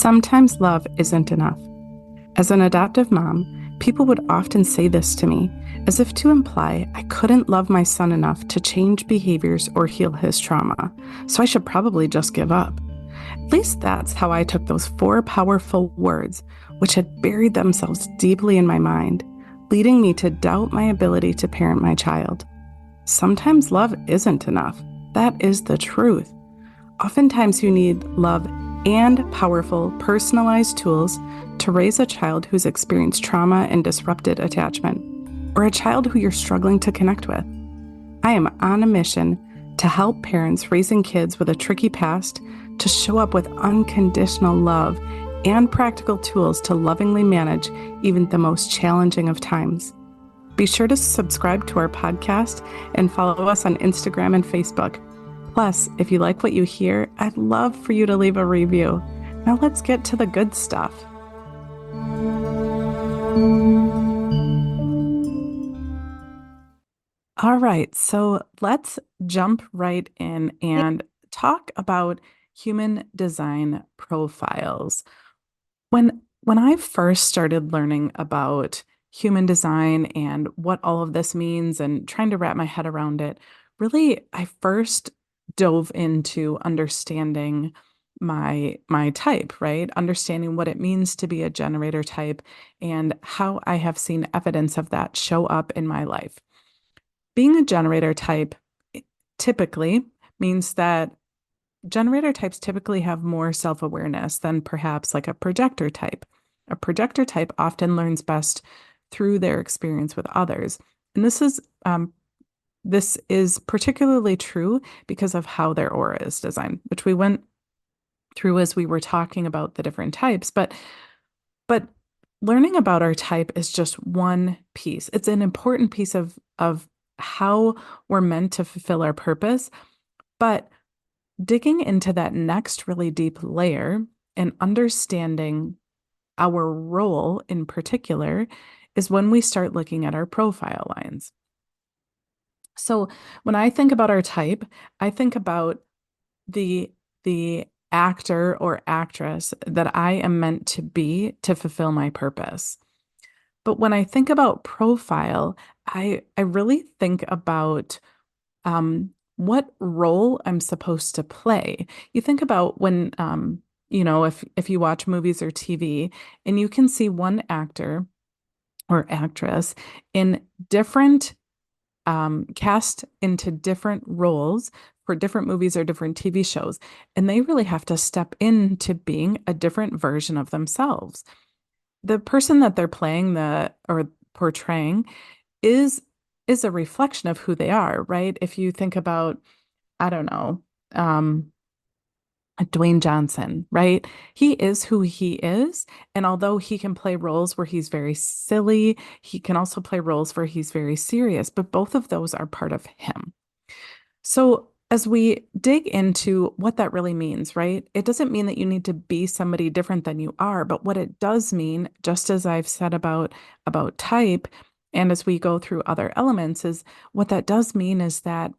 Sometimes love isn't enough. As an adoptive mom, people would often say this to me, as if to imply I couldn't love my son enough to change behaviors or heal his trauma, so I should probably just give up. At least that's how I took those four powerful words, which had buried themselves deeply in my mind, leading me to doubt my ability to parent my child. Sometimes love isn't enough. That is the truth. Oftentimes, you need love and powerful, personalized tools to raise a child who's experienced trauma and disrupted attachment, or a child who you're struggling to connect with. I am on a mission to help parents raising kids with a tricky past to show up with unconditional love and practical tools to lovingly manage even the most challenging of times. Be sure to subscribe to our podcast and follow us on Instagram and Facebook. Plus, if you like what you hear, I'd love for you to leave a review. Now let's get to the good stuff. All right, so let's jump right in and talk about human design profiles. When I first started learning about human design and what all of this means and trying to wrap my head around it, really, I first dove into understanding my type, right? Understanding what it means to be a generator type and how I have seen evidence of that show up in my life. Being a generator type typically means that generator types typically have more self-awareness than perhaps like a projector type. A projector type often learns best through their experience with others. And this is particularly true because of how their aura is designed, which we went through as we were talking about the different types. But learning about our type is just one piece. It's an important piece of how we're meant to fulfill our purpose. But digging into that next really deep layer and understanding our role in particular is when we start looking at our profile lines. So when I think about our type, I think about the actor or actress that I am meant to be to fulfill my purpose. But when I think about profile, I really think about what role I'm supposed to play. You think about when if you watch movies or TV and you can see one actor or actress in different cast into different roles for different movies or different TV shows, and they really have to step into being a different version of themselves. The person that they're playing or portraying is a reflection of who they are, right? If you think about, I don't know, Dwayne Johnson, right? He is who he is. And although he can play roles where he's very silly, he can also play roles where he's very serious, but both of those are part of him. So as we dig into what that really means, right? It doesn't mean that you need to be somebody different than you are, but what it does mean, just as I've said about type, and as we go through other elements, is what that does mean is that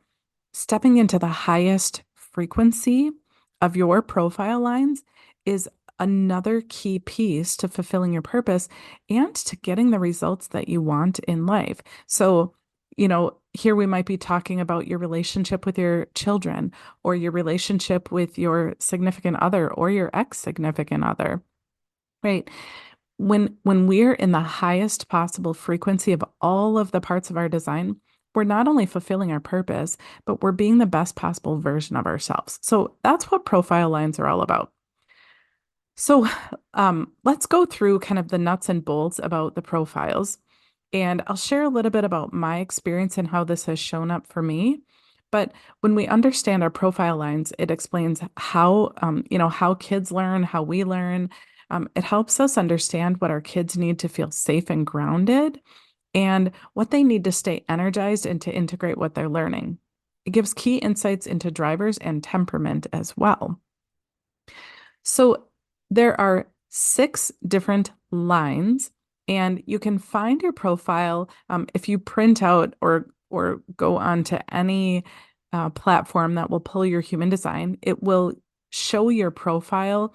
stepping into the highest frequency of your profile lines is another key piece to fulfilling your purpose and to getting the results that you want in life. So, here we might be talking about your relationship with your children or your relationship with your significant other or your ex-significant other, right? When we're in the highest possible frequency of all of the parts of our design, we're not only fulfilling our purpose, but we're being the best possible version of ourselves. So that's what profile lines are all about. So let's go through kind of the nuts and bolts about the profiles. And I'll share a little bit about my experience and how this has shown up for me. But when we understand our profile lines, it explains how, how kids learn, how we learn. It helps us understand what our kids need to feel safe and grounded and what they need to stay energized and to integrate what they're learning. It gives key insights into drivers and temperament as well. So there are 6 different lines, and you can find your profile if you print out or go onto any platform that will pull your human design. It will show your profile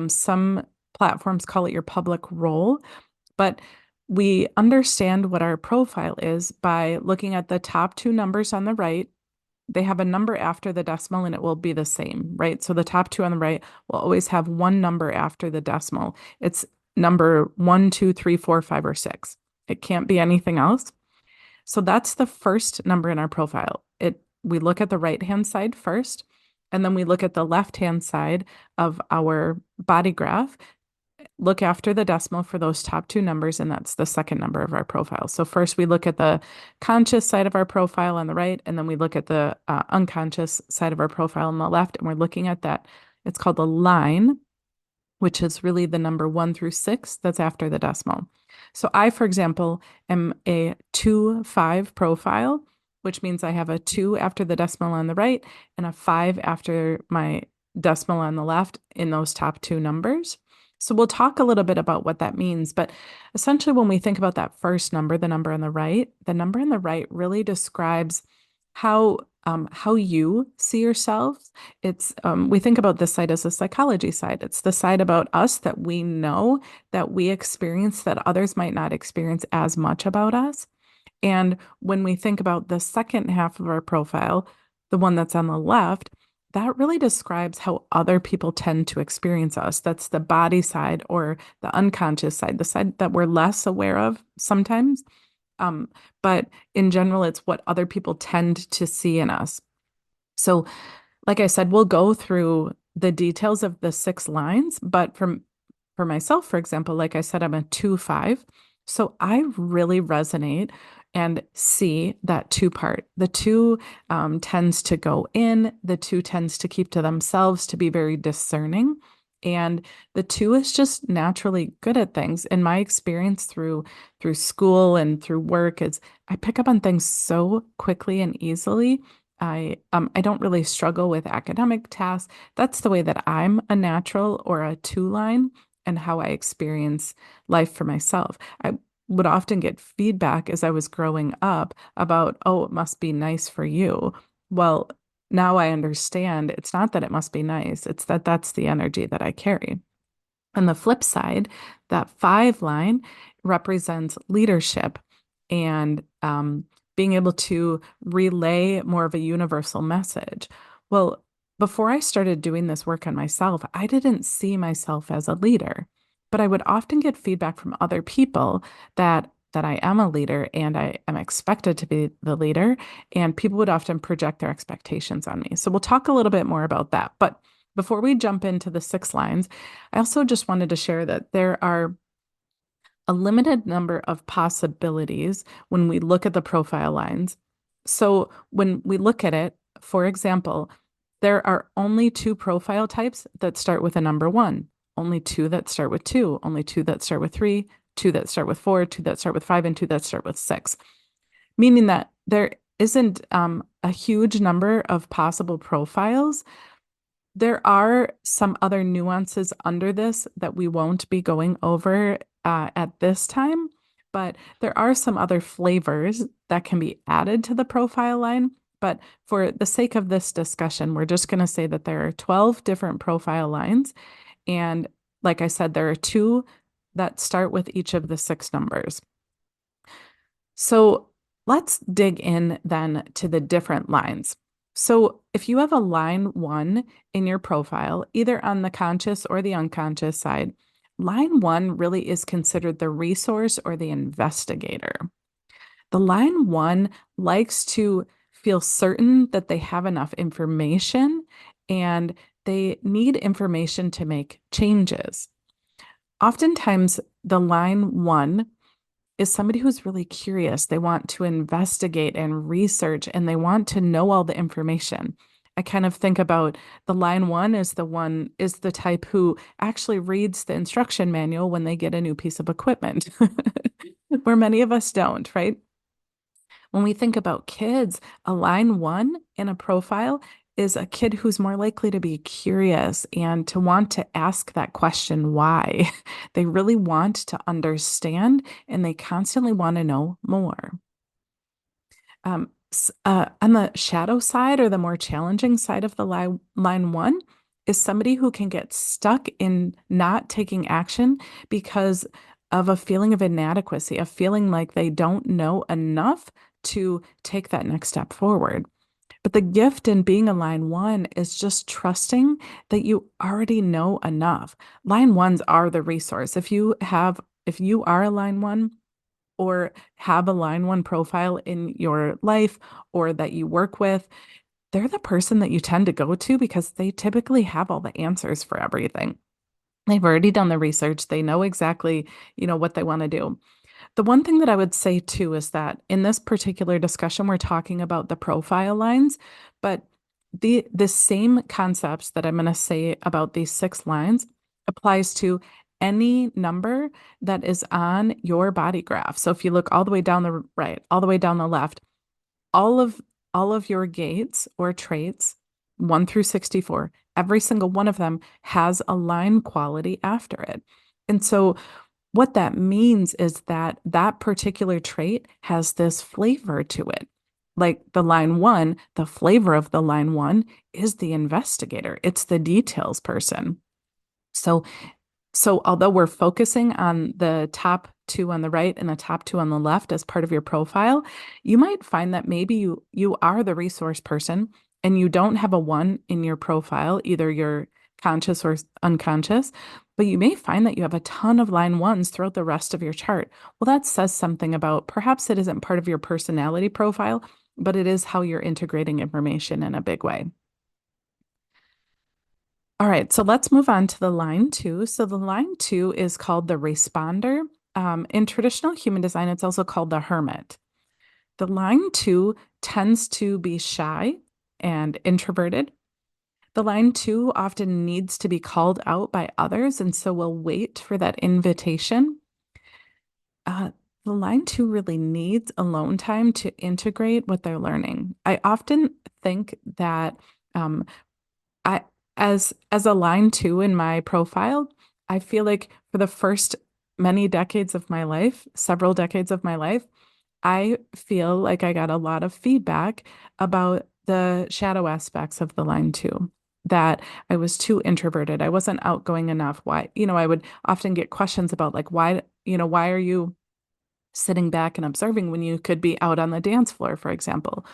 some platforms call it your public role, but we understand what our profile is by looking at the top two numbers on the right. They have a number after the decimal and it will be the same, right? So the top two on the right will always have one number after the decimal. It's number 1, 2, 3, 4, 5, or 6. It can't be anything else. So that's the first number in our profile. We look at the right-hand side first, and then we look at the left-hand side of our body graph, look after the decimal for those top two numbers, and that's the second number of our profile. So first we look at the conscious side of our profile on the right, and then we look at the unconscious side of our profile on the left, and we're looking at that. It's called a line, which is really the number 1 through 6 that's after the decimal. So I, for example, am a 2-5 profile, which means I have a 2 after the decimal on the right and a 5 after my decimal on the left in those top two numbers. So we'll talk a little bit about what that means. But essentially, when we think about that first number, the number on the right really describes how you see yourselves. It's we think about this side as a psychology side. It's the side about us that we know, that we experience, that others might not experience as much about us. And when we think about the second half of our profile, the one that's on the left, that really describes how other people tend to experience us. That's the body side or the unconscious side, the side that we're less aware of sometimes. But in general, it's what other people tend to see in us. So, like I said, we'll go through the details of the 6 lines, but for myself, for example, like I said, I'm a 2-5. So I really resonate and see that 2 part. The 2 tends to go in, the 2 tends to keep to themselves, to be very discerning. And the 2 is just naturally good at things. In my experience through school and through work, is I pick up on things so quickly and easily. I don't really struggle with academic tasks. That's the way that I'm a natural or a 2 line and how I experience life for myself. I would often get feedback as I was growing up about, oh, it must be nice for you. Well, now I understand it's not that it must be nice, it's that that's the energy that I carry. On the flip side, that 5 line represents leadership and being able to relay more of a universal message. Well, before I started doing this work on myself, I didn't see myself as a leader, but I would often get feedback from other people that I am a leader and I am expected to be the leader, and people would often project their expectations on me. So we'll talk a little bit more about that. But before we jump into the 6 lines, I also just wanted to share that there are a limited number of possibilities when we look at the profile lines. So when we look at it, for example, there are only 2 profile types that start with a number 1, only 2 that start with 2, only 2 that start with 3, 2 that start with 4, 2 that start with 5, and 2 that start with 6, meaning that there isn't a huge number of possible profiles. There are some other nuances under this that we won't be going over at this time, but there are some other flavors that can be added to the profile line. But for the sake of this discussion, we're just going to say that there are 12 different profile lines. And like I said, there are 2 that start with each of the 6 numbers. So let's dig in then to the different lines. So if you have a line 1 in your profile, either on the conscious or the unconscious side, line 1 really is considered the resource or the investigator. The line 1 likes to feel certain that they have enough information and they need information to make changes. Oftentimes, the line 1 is somebody who's really curious. They want to investigate and research, and they want to know all the information. I kind of think about the line 1 is the type who actually reads the instruction manual when they get a new piece of equipment, where many of us don't, right? When we think about kids, a line 1 in a profile is a kid who's more likely to be curious and to want to ask that question, why? They really want to understand and they constantly want to know more. On the shadow side or the more challenging side of the line 1 is somebody who can get stuck in not taking action because of a feeling of inadequacy, a feeling like they don't know enough to take that next step forward. But the gift in being a line one is just trusting that you already know enough. Line ones are the resource. If you are a line one or have a line one profile in your life or that you work with, they're the person that you tend to go to because they typically have all the answers for everything. They've already done the research. They know exactly, what they want to do. The one thing that I would say too is that in this particular discussion, we're talking about the profile lines, but the same concepts that I'm going to say about these 6 lines applies to any number that is on your body graph. So if you look all the way down the right, all the way down the left, all of all of your gates or traits, 1 through 64, every single one of them has a line quality after it. And so what that means is that that particular trait has this flavor to it. Like the line one, the flavor of the line one is the investigator. It's the details person. So although we're focusing on the top 2 on the right and the top 2 on the left as part of your profile, you might find that maybe you are the resource person and you don't have a 1 in your profile, either you're conscious or unconscious, but you may find that you have a ton of line ones throughout the rest of your chart. Well, that says something about perhaps it isn't part of your personality profile, but it is how you're integrating information in a big way. All right, so let's move on to the line 2. So the line 2 is called the responder. In traditional human design, it's also called the hermit. The line 2 tends to be shy and introverted. The line 2 often needs to be called out by others, and so will wait for that invitation. Uh, the line 2 really needs alone time to integrate what they're learning. I often think that um, I as a line 2 in my profile, I feel like for the first many decades of my life, several decades of my life, I feel like I got a lot of feedback about the shadow aspects of the line 2, that I was too introverted. I wasn't outgoing enough. Why, I would often get questions about like, why are you sitting back and observing when you could be out on the dance floor, for example?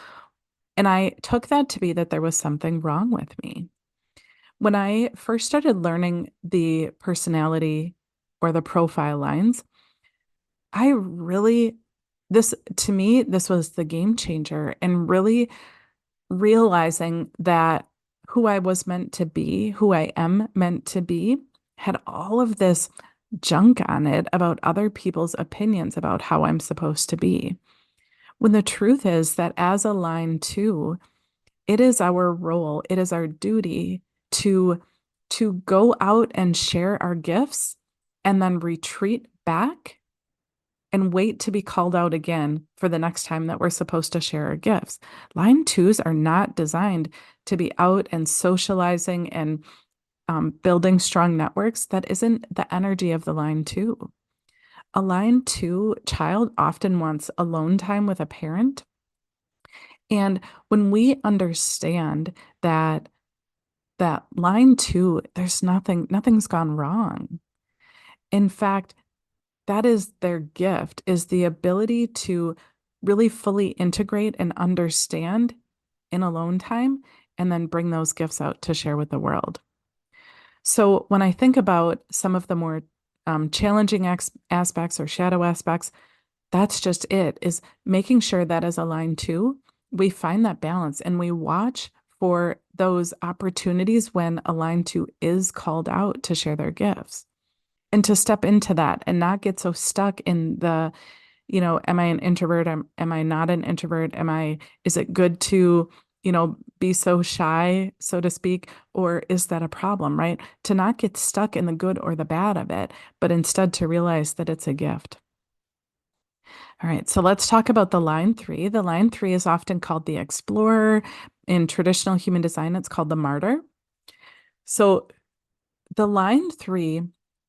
And I took that to be that there was something wrong with me. When I first started learning the personality or the profile lines, I really, to me, this was the game changer and really realizing that who I was meant to be, who I am meant to be, had all of this junk on it about other people's opinions about how I'm supposed to be. When the truth is that as a line 2, it is our role, it is our duty to go out and share our gifts and then retreat back and wait to be called out again for the next time that we're supposed to share our gifts. Line 2s are not designed to be out and socializing and building strong networks. That isn't the energy of the line 2. A line 2 child often wants alone time with a parent. And when we understand that line 2, there's nothing's gone wrong. In fact, that is their gift, is the ability to really fully integrate and understand in alone time and then bring those gifts out to share with the world. So when I think about some of the more challenging aspects or shadow aspects, that's just it, is making sure that as a line 2, we find that balance and we watch for those opportunities when a line 2 is called out to share their gifts and to step into that and not get so stuck in the, am I an introvert? Am I not an introvert? Is it good to, be so shy, so to speak, or is that a problem, right? To not get stuck in the good or the bad of it, but instead to realize that it's a gift. All right, so let's talk about the line 3. The line 3 is often called the explorer. In traditional human design, it's called the martyr. So the line 3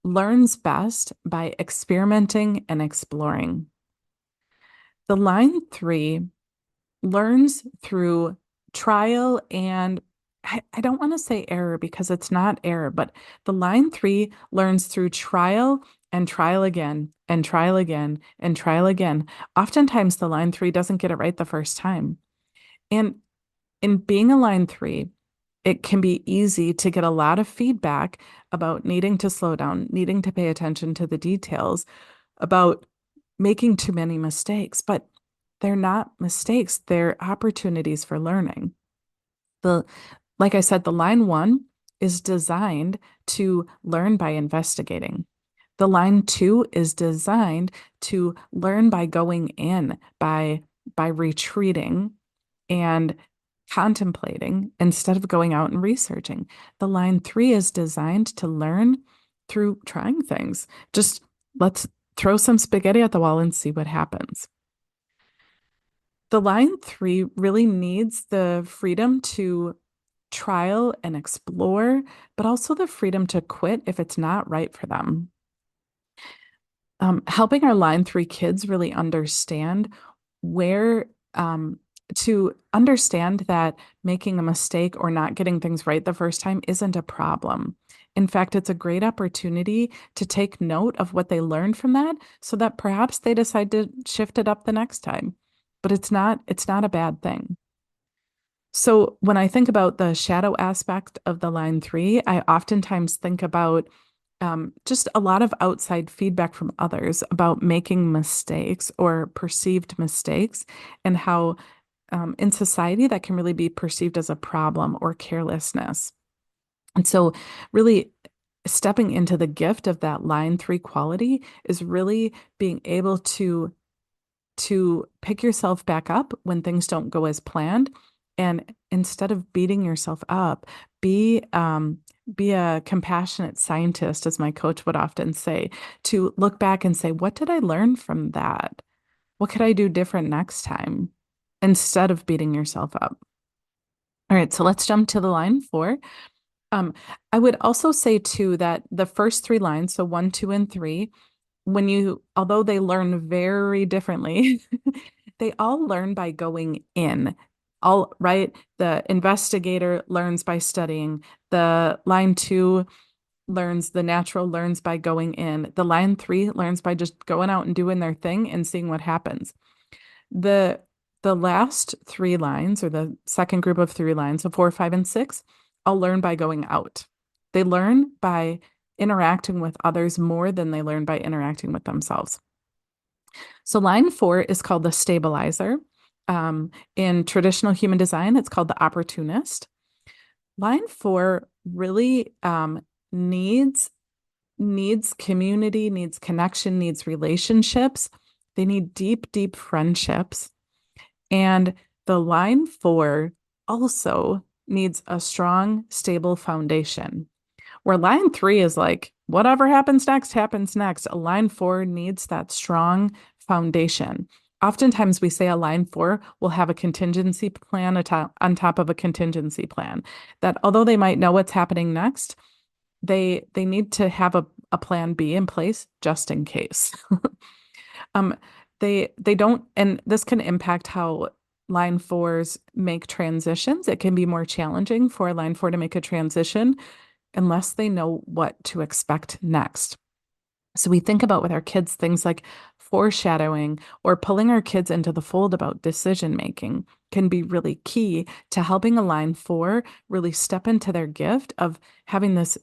learns best by experimenting and exploring. The line 3 learns through trial and I don't want to say error because it's not error, but the line three learns through trial and trial again and trial again and trial again. Oftentimes, the line three doesn't get it right the first time. And in being a line three, it can be easy to get a lot of feedback about needing to slow down, needing to pay attention to the details, about making too many mistakes, but they're not mistakes, they're opportunities for learning. The Like I said, the line one is designed to learn by investigating. The line two is designed to learn by going in, by retreating and contemplating instead of going out and researching. The line three is designed to learn through trying things. Just let's throw some spaghetti at the wall and see what happens. The line three really needs the freedom to trial and explore, but also the freedom to quit if it's not right for them. Helping our line three kids really understand where to understand that making a mistake or not getting things right the first time isn't a problem. In fact, it's a great opportunity to take note of what they learned from that so that perhaps they decide to shift it up the next time. But it's not a bad thing. So when I think about the shadow aspect of the line three, I oftentimes think about just a lot of outside feedback from others about making mistakes or perceived mistakes, and how in society that can really be perceived as a problem or carelessness. And so, really, stepping into the gift of that line three quality is really being able to pick yourself back up when things don't go as planned. And instead of beating yourself up, be be a compassionate scientist, as my coach would often say, to look back and say, what did I learn from that? What could I do different next time? Instead of beating yourself up. All right, so let's jump to the line four. Um, I would also say too that the first three lines, so one, two, and three, although they learn very differently, they all learn by going in. All right. The investigator learns by studying. The line two the natural learns by going in. The line three learns by just going out and doing their thing and seeing what happens. The the last three lines, or the second group of three lines, so four, five, and six, all learn by going out. They learn by interacting with others more than they learn by interacting with themselves. So line four is called the stabilizer. In traditional human design, it's called the opportunist. Line four really needs community, needs connection, needs relationships. They need deep, deep friendships. And the line four also needs a strong, stable foundation. Where line three is like, whatever happens next, happens next. A line four needs that strong foundation. Oftentimes we say a line four will have a contingency plan on top of a contingency plan. That although they might know what's happening next, they need to have a plan B in place just in case. Um, they don't, and this can impact how line fours make transitions. It can be more challenging for a line four to make a transition unless they know what to expect next. So we think about with our kids things like foreshadowing or pulling our kids into the fold about decision making can be really key to helping a line four really step into their gift of having this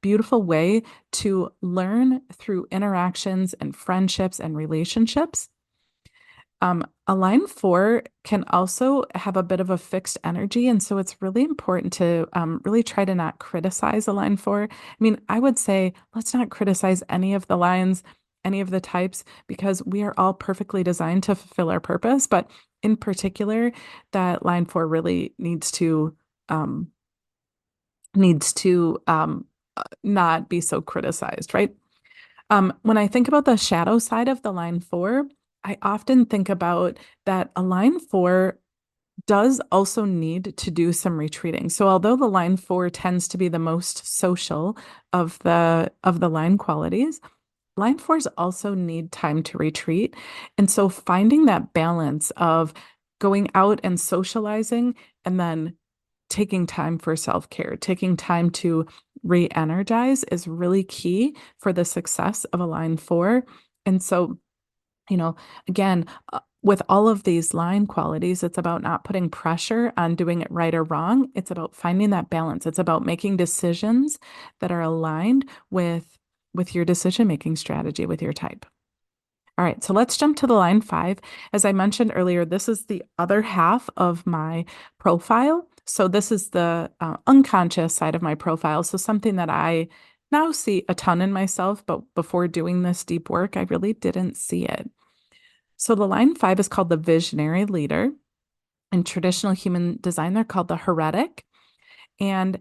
beautiful way to learn through interactions and friendships and relationships. A line four can also have a bit of a fixed energy. And so it's really important to really try to not criticize a line four. I mean, I would say let's not criticize any of the lines, any of the types, because we are all perfectly designed to fulfill our purpose. But in particular, that line four really um, needs to not be so criticized, right? When I think about the shadow side of the line four, I often think about that a line four does also need to do some retreating. So although the line four tends to be the most social of the line qualities, line fours also need time to retreat. And so finding that balance of going out and socializing and then taking time for self-care, taking time to re-energize is really key for the success of a line 4. And so, you know, again, with all of these line qualities, it's about not putting pressure on doing it right or wrong. It's about finding that balance. It's about making decisions that are aligned with your decision-making strategy, with your type. All right, so let's jump to the line 5. As I mentioned earlier, this is the other half of my profile. So this is the unconscious side of my profile. So something that I now see a ton in myself, but before doing this deep work, I really didn't see it. So the line 5 is called the visionary leader. In traditional human design, they're called the heretic. And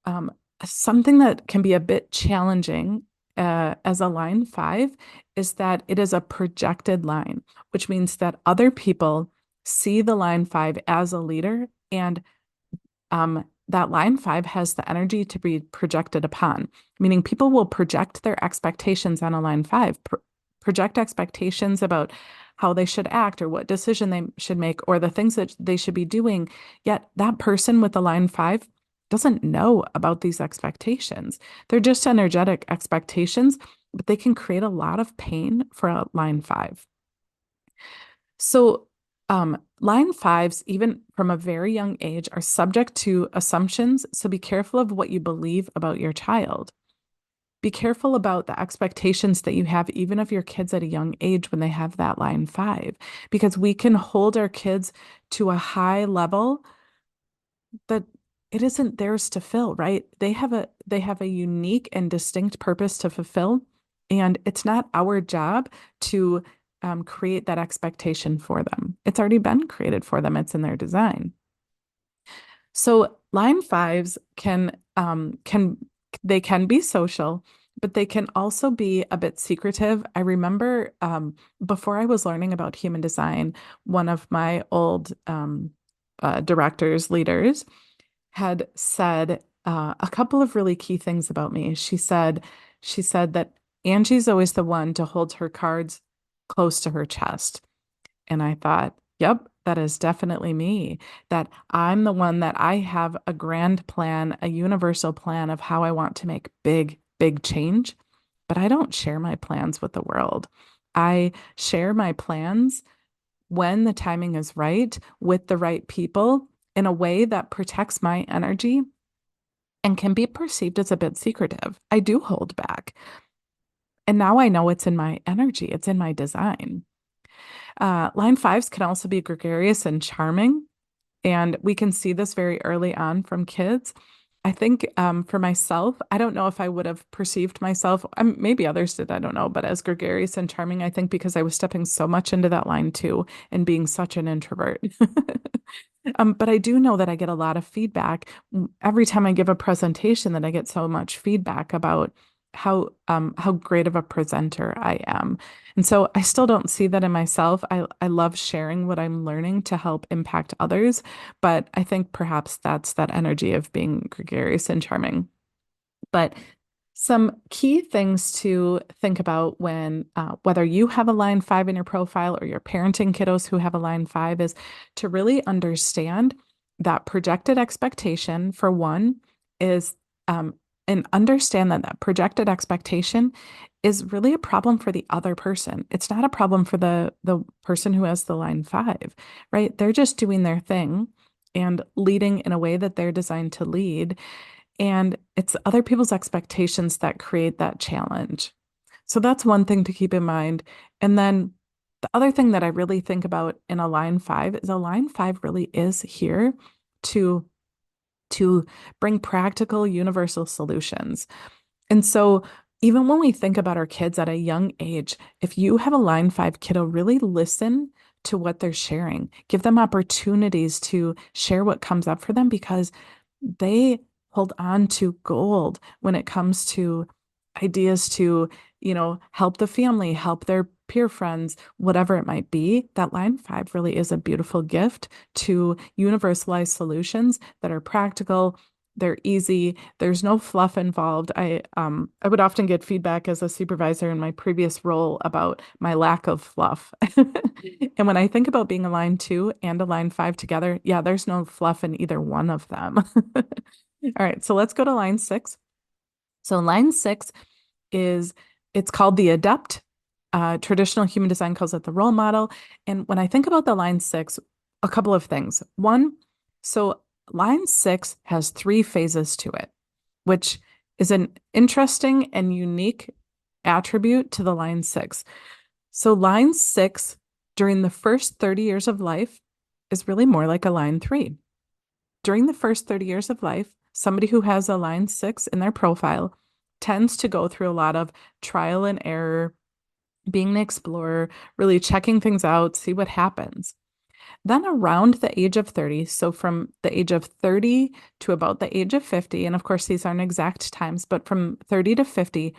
um, something that can be a bit challenging as a line 5 is that it is a projected line, which means that other people see the line 5 as a leader, and that line 5 has the energy to be projected upon, meaning people will project their expectations on a line 5, project expectations about how they should act or what decision they should make or the things that they should be doing. Yet that person with the line 5 doesn't know about these expectations. They're just energetic expectations, but they can create a lot of pain for a line 5. So line 5s, even from a very young age, are subject to assumptions. So be careful of what you believe about your child. Be careful about the expectations that you have, even of your kids at a young age when they have that line 5, because we can hold our kids to a high level that it isn't theirs to fill, right? They have a unique and distinct purpose to fulfill, and it's not our job to create that expectation for them. It's already been created for them. It's in their design. So line 5s can they can be social, but they can also be a bit secretive. I remember before I was learning about human design, one of my old directors, leaders, had said a couple of really key things about me. She said that Angie's always the one to hold her cards close to her chest. And I thought, yep, that is definitely me. That I'm the one that I have a grand plan, a universal plan of how I want to make big, big change. But I don't share my plans with the world. I share my plans when the timing is right with the right people in a way that protects my energy and can be perceived as a bit secretive. I do hold back. And now I know it's in my energy, it's in my design. Line 5s can also be gregarious and charming. And we can see this very early on from kids. I think for myself, I don't know if I would have perceived myself, maybe others did, I don't know, but as gregarious and charming, I think because I was stepping so much into that line 2 and being such an introvert. But I do know that I get a lot of feedback every time I give a presentation, that I get so much feedback about how great of a presenter I am. And so I still don't see that in myself. I love sharing what I'm learning to help impact others, but I think perhaps that's that energy of being gregarious and charming. But some key things to think about when whether you have a line 5 in your profile or you're parenting kiddos who have a line 5 is to really understand that projected expectation, for one, is and understand that that projected expectation is really a problem for the other person. It's not a problem for the person who has the line 5, right? They're just doing their thing and leading in a way that they're designed to lead. And it's other people's expectations that create that challenge. So that's one thing to keep in mind. And then the other thing that I really think about in a line 5 is a line 5 really is here to bring practical universal solutions. And so even when we think about our kids at a young age, if you have a line 5 kiddo, really listen to what they're sharing. Give them opportunities to share what comes up for them, because they hold on to gold when it comes to ideas to, help the family, help their peer friends, whatever it might be. That line 5 really is a beautiful gift to universalize solutions that are practical They're easy. There's no fluff involved. I would often get feedback as a supervisor in my previous role about my lack of fluff. And when I think about being a line two and a line five together, yeah, there's no fluff in either one of them. All right, so let's go to line six. So line six is it's called the adept. Traditional human design calls it the role model. And when I think about the line six, a couple of things. One, so line six has three phases to it, which is an interesting and unique attribute to the line six. So line six during the first 30 years of life is really more like a line three. During the first 30 years of life, somebody who has a line six in their profile tends to go through a lot of trial and error, being an explorer, really checking things out, see what happens. Then around the age of 30, so from the age of 30 to about the age of 50, and of course these aren't exact times, but from 30 to 50,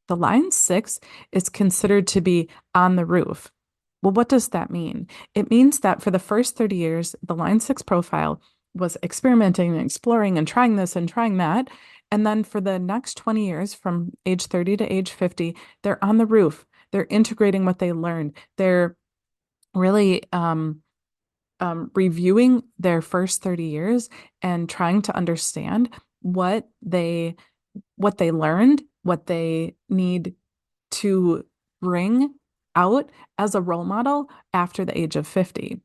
the line six is considered to be on the roof. Well, what does that mean? It means that for the first 30 years, the line six profile was experimenting and exploring and trying this and trying that. And then for the next 20 years, from age 30 to age 50, they're on the roof. They're integrating what they learned. They're really reviewing their first 30 years and trying to understand what they learned, what they need to bring out as a role model after the age of 50.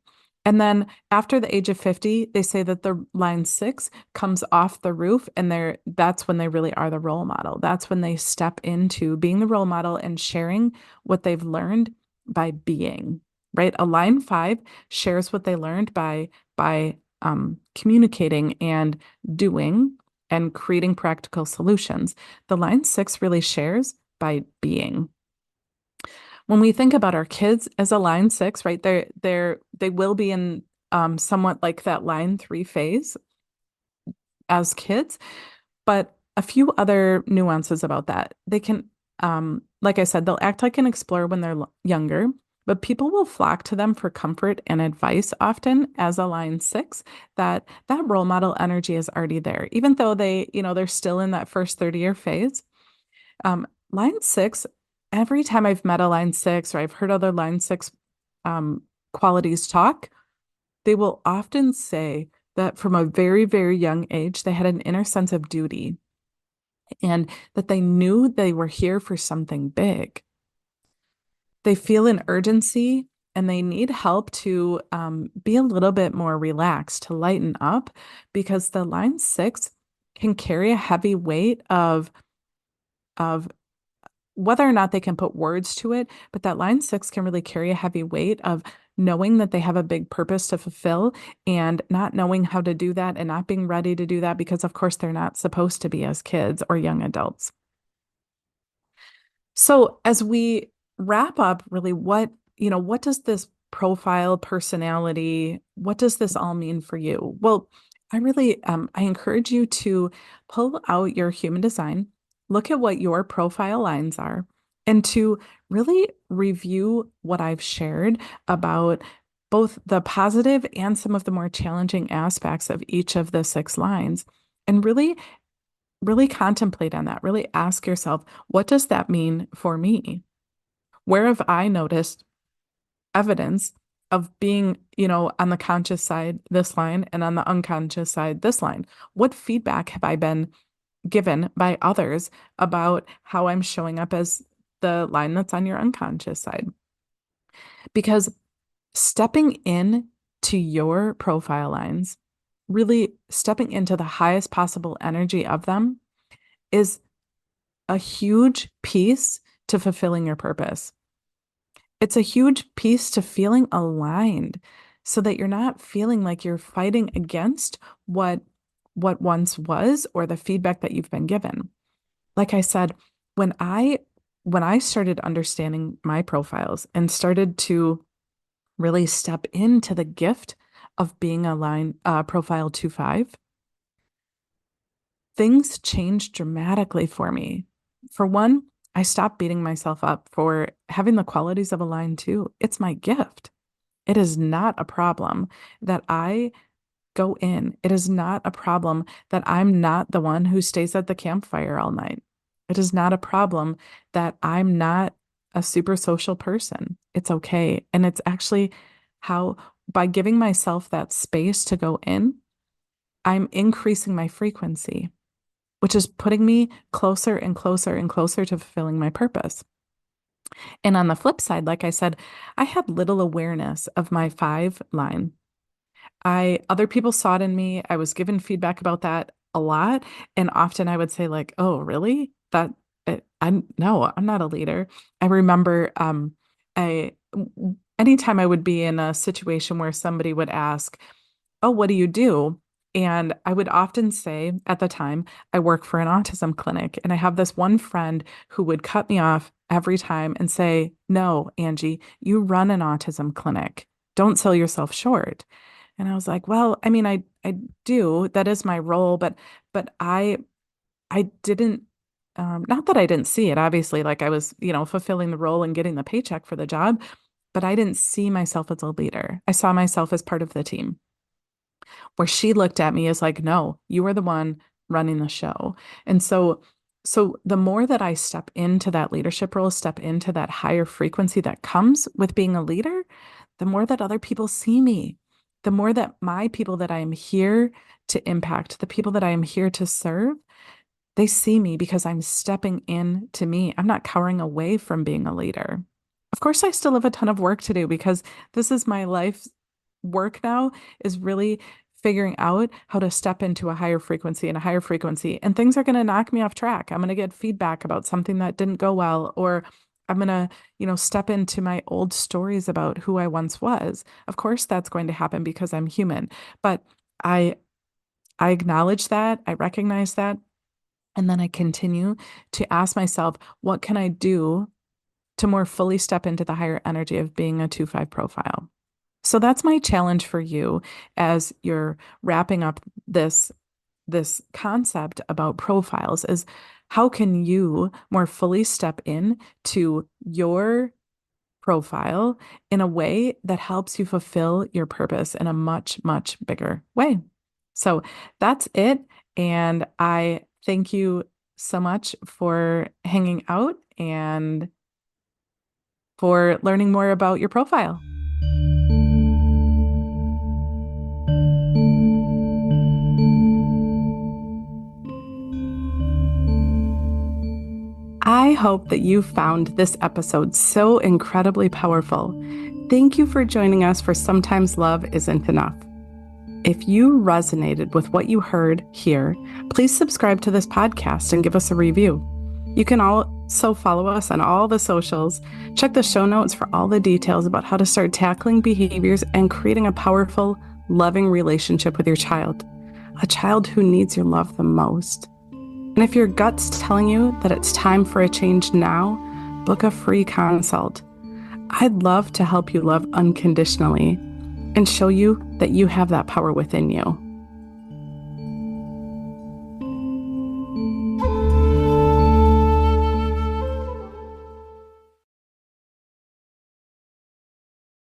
And then after the age of 50, they say that the line six comes off the roof and that's when they really are the role model. That's when they step into being the role model and sharing what they've learned by being, right? A line five shares what they learned by communicating and doing and creating practical solutions. The line six really shares by being. When we think about our kids as a line six, right, they will be in somewhat like that line three phase as kids, but a few other nuances about that. They can, like I said, they'll act like an explorer when they're younger, but people will flock to them for comfort and advice often as a line six, that role model energy is already there, even though they're still in that first 30-year phase. Line six, every time I've met a line six or I've heard other line six qualities talk, they will often say that from a very, very young age, they had an inner sense of duty and that they knew they were here for something big. They feel an urgency and they need help to be a little bit more relaxed, to lighten up, because the line six can carry a heavy weight of whether or not they can put words to it, but that line six can really carry a heavy weight of knowing that they have a big purpose to fulfill and not knowing how to do that and not being ready to do that because, of course, they're not supposed to be as kids or young adults. So as we wrap up, really, what does this profile, personality, what does this all mean for you? Well, I encourage you to pull out your human design, look at what your profile lines are, and to really review what I've shared about both the positive and some of the more challenging aspects of each of the six lines, and really contemplate on that. Really ask yourself, what does that mean for me? Where have I noticed evidence of being, on the conscious side, this line, and on the unconscious side, this line? What feedback have I been given by others about how I'm showing up as the line that's on your unconscious side? Because stepping in to your profile lines, really stepping into the highest possible energy of them, is a huge piece to fulfilling your purpose. It's a huge piece to feeling aligned so that you're not feeling like you're fighting against what once was or the feedback that you've been given. Like I said, when I started understanding my profiles and started to really step into the gift of being a line profile 2-5, things changed dramatically for me. For one, I stopped beating myself up for having the qualities of a line 2. It's my gift. It is not a problem that I go in. It is not a problem that I'm not the one who stays at the campfire all night. It is not a problem that I'm not a super social person. It's okay. And it's actually how, by giving myself that space to go in, I'm increasing my frequency, which is putting me closer and closer and closer to fulfilling my purpose. And on the flip side, like I said, I had little awareness of my 5 line. Other people saw it in me. I was given feedback about that a lot. And often I would say like, oh, really? No, I'm not a leader. I remember, I, anytime I would be in a situation where somebody would ask, oh, what do you do? And I would often say at the time, I work for an autism clinic. And I have this one friend who would cut me off every time and say, no, Angie, you run an autism clinic. Don't sell yourself short. And I was like, well, I mean, I do. That is my role, but I didn't, not that I didn't see it, obviously, like I was, fulfilling the role and getting the paycheck for the job, but I didn't see myself as a leader. I saw myself as part of the team, where she looked at me as like, no, you are the one running the show. And so the more that I step into that leadership role, step into that higher frequency that comes with being a leader, the more that other people see me, the more that my people that I am here to impact, the people that I am here to serve, they see me because I'm stepping in to me. I'm not cowering away from being a leader. Of course, I still have a ton of work to do because this is my life's work now, is really figuring out how to step into a higher frequency and a higher frequency. And things are going to knock me off track. I'm going to get feedback about something that didn't go well, or I'm going to, step into my old stories about who I once was. Of course, that's going to happen because I'm human. But I I acknowledge that, I recognize that, and then I continue to ask myself, what can I do to more fully step into the higher energy of being a 2-5 profile? So that's my challenge for you as you're wrapping up this concept about profiles, is how can you more fully step in to your profile in a way that helps you fulfill your purpose in a much, much bigger way. So that's it. And I thank you so much for hanging out and for learning more about your profile. I hope that you found this episode so incredibly powerful. Thank you for joining us for Sometimes Love Isn't Enough. If you resonated with what you heard here, please subscribe to this podcast and give us a review. You can also follow us on all the socials. Check the show notes for all the details about how to start tackling behaviors and creating a powerful, loving relationship with your child, a child who needs your love the most. And if your gut's telling you that it's time for a change now, book a free consult. I'd love to help you love unconditionally and show you that you have that power within you.